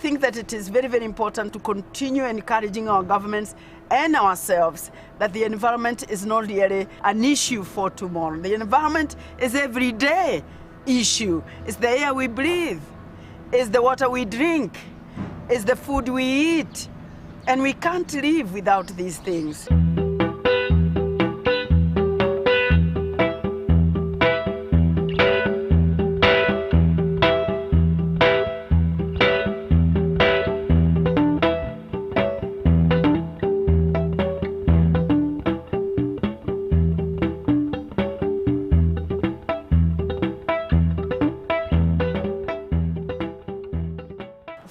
think that it is very, very important to continue encouraging our governments and ourselves that the environment is not really an issue for tomorrow. The environment is everyday issue. It's the air we breathe, it's the water we drink, it's the food we eat, and we can't live without these things.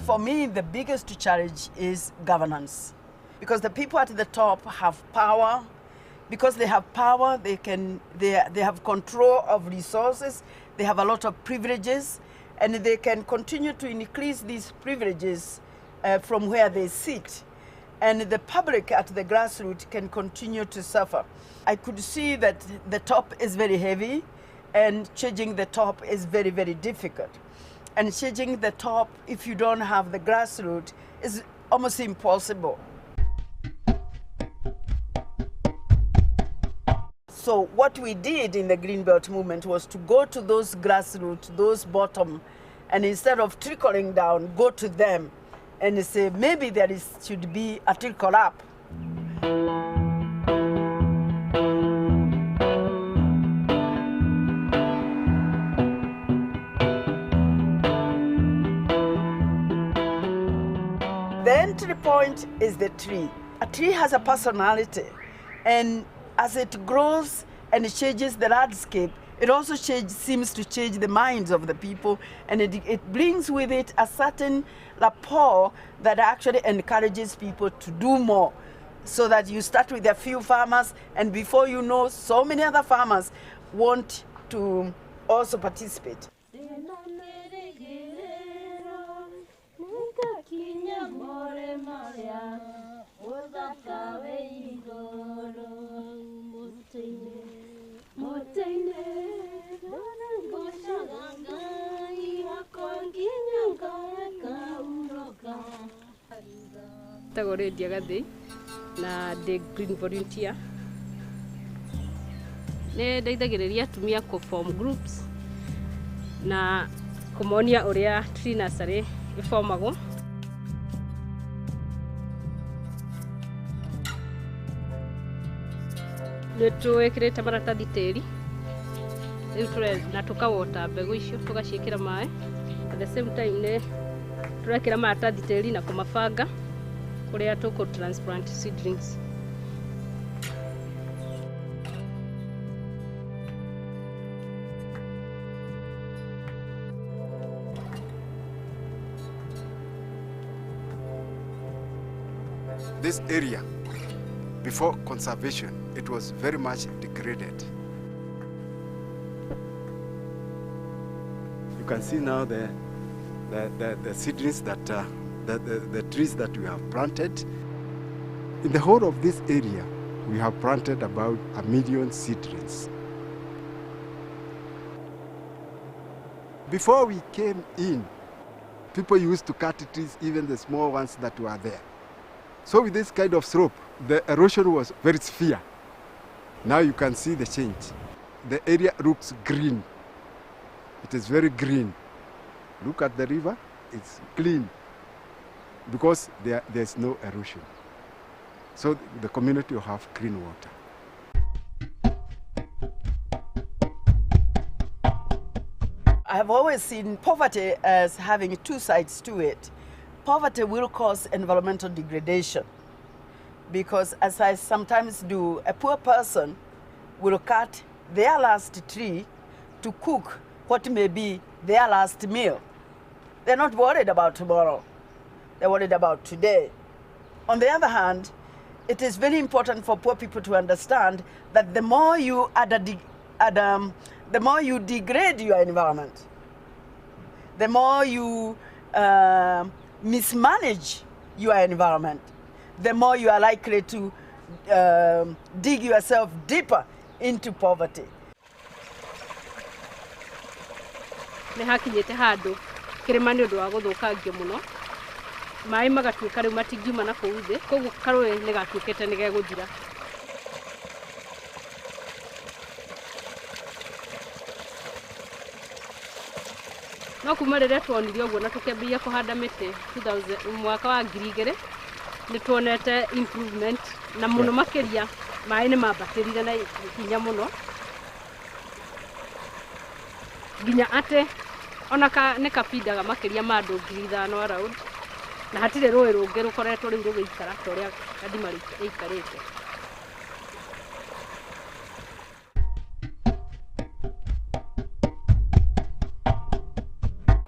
For me, the biggest challenge is governance, because the people at the top have power. Because they have power, they have control of resources, they have a lot of privileges, and they can continue to increase these privileges from where they sit. And the public at the grassroots can continue to suffer. I could see that the top is very heavy, and changing the top is very, very difficult. And changing the top, if you don't have the grassroots, is almost impossible. So what we did in the Greenbelt movement was to go to those grassroots, those bottom, and instead of trickling down, go to them and say, maybe should be a trickle up. The entry point is the tree. A tree has a personality, and as it grows and it changes the landscape, it also seems to change the minds of the people, and it brings with it a certain rapport that actually encourages people to do more, so that you start with a few farmers, and before you know, so many other farmers want to also participate. Tagore diagade na the green volunteer ne ndaithagĩrĩria atumia ku form groups na kumonia uria tree nursery iformagwo. Nĩtwĩkĩrĩte maratathi tĩri rĩu na tukawota mbegũ icio tugaciĩkĩra maĩ. At the same time nĩ turekĩra maratathi tĩri na kũmabanga kũrĩa transplant seedlings. This area, before conservation, it was very much degraded. You can see now the seedlings that the trees that we have planted. In the whole of this area, we have planted about 1 million seedlings. Before we came in, people used to cut trees, even the small ones that were there. So with this kind of slope, the erosion was very severe. Now you can see the change. The area looks green. It is very green. Look at the river, it's clean because there's no erosion. So the community will have clean water. I have always seen poverty as having two sides to it. Poverty will cause environmental degradation because, as I sometimes do, a poor person will cut their last tree to cook what may be their last meal. They're not worried about tomorrow. They're worried about today. On the other hand, it is very important for poor people to understand that the more you the more you degrade your environment, the more you mismanage your environment, the more you are likely to dig yourself deeper into poverty. Nĩ hakinyĩte handũ kĩrĩma nĩ ũndũ wa gũthũkangio mũno maĩ magatuĩka rĩu matingiuma na kũu thĩ, koguo karũĩ nĩ gatuĩkĩte nĩ gegũthira. No kuma rĩrĩa tuonire ũguo na tũkĩambĩrĩria kũhanda mĩtĩ mwaka wa 2000 nĩ tuonete improvement na mũno makĩria maĩ nĩ mambatĩrire na hinya mũno nginya atĩ ona nĩ kapindaga makĩria ma andũ 5,000 around na hatirĩ rũĩ rũngĩ rũkoretwo rĩu rũgĩikara ta ũrĩa Kadima ĩikarĩte.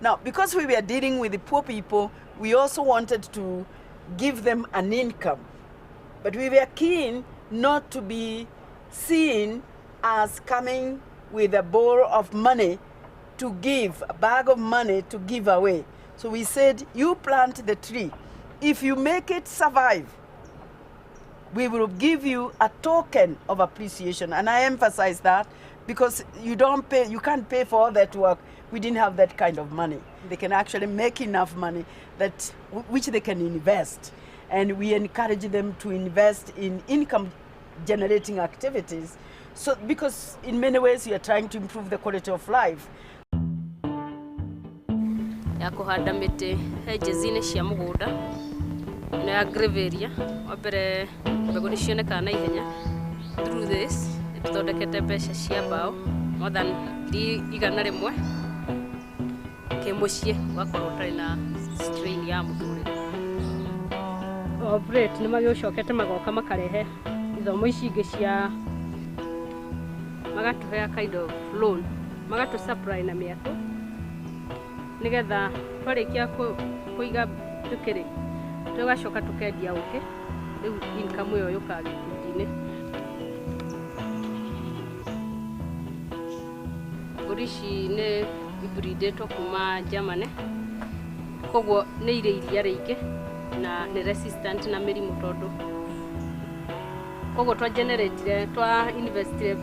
Now, because we were dealing with the poor people, we also wanted to give them an income. But we were keen not to be seen as coming with a bowl of money to give, a bag of money to give away. So we said, you plant the tree. If you make it survive, we will give you a token of appreciation. And I emphasize that because you can't pay for all that work. We didn't have that kind of money. They can actually make enough money which they can invest. And we encourage them to invest in income generating activities. So, because in many ways you are trying to improve the quality of life. Ya kuhanda mĩtĩ henjezi-inĩ cia mũgũnda na ya graveria wambere mbegũ nĩ cionekaga na ihenya. Through this nĩtũthondekete mbeca cia mbaũ more than 100,000 kĩmũciĩ ũgakorwo ũtarĩ na strain ya mũtũrĩre. Operate nĩ magĩũcokete magoka makarehe ithomo ici ingĩ cia magatũhe kind of loan magatũ supply na mĩako nigetha twarĩkia kũiga tũkĩrĩ tũgacoka tũkendia ũkĩ rĩu income ĩyo yũkaga gĩkundi-inĩ. Mbũri ici nĩ ibreedĩtwo kuma Germany, koguo nĩ irĩ iria rĩingĩ na nĩ resistant na mĩrimũ tondũ koguo twa investire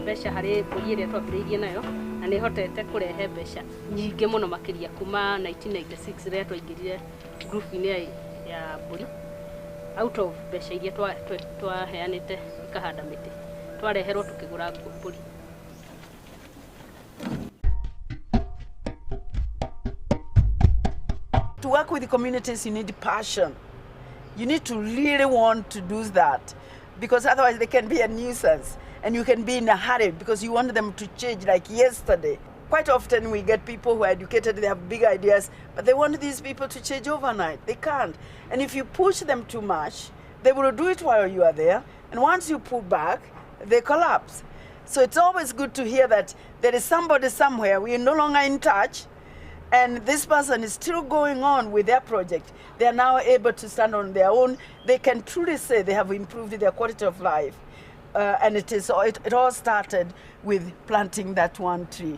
mbeca harĩ mbũri ĩrĩa twambĩrĩirie nayo na nĩ hotete kũrehe mbeca nyingĩ mũno makĩria kuma 1996 rĩrĩa twaingĩrire group-inĩ ya mbũri. Out of mbeca iria twaheanĩte ikahanda mĩtĩ twareherwo tũkĩgũra mbũri. To work with the communities, you need passion. You need to really want to do that because otherwise they can be a nuisance and you can be in a hurry because you want them to change like yesterday. Quite often we get people who are educated, they have big ideas, but they want these people to change overnight. They can't. And if you push them too much, they will do it while you are there. And once you pull back, they collapse. So it's always good to hear that there is somebody somewhere, we are no longer in touch, and this person is still going on with their project. They are now able to stand on their own. They can truly say they have improved their quality of life. And it all started with planting that one tree.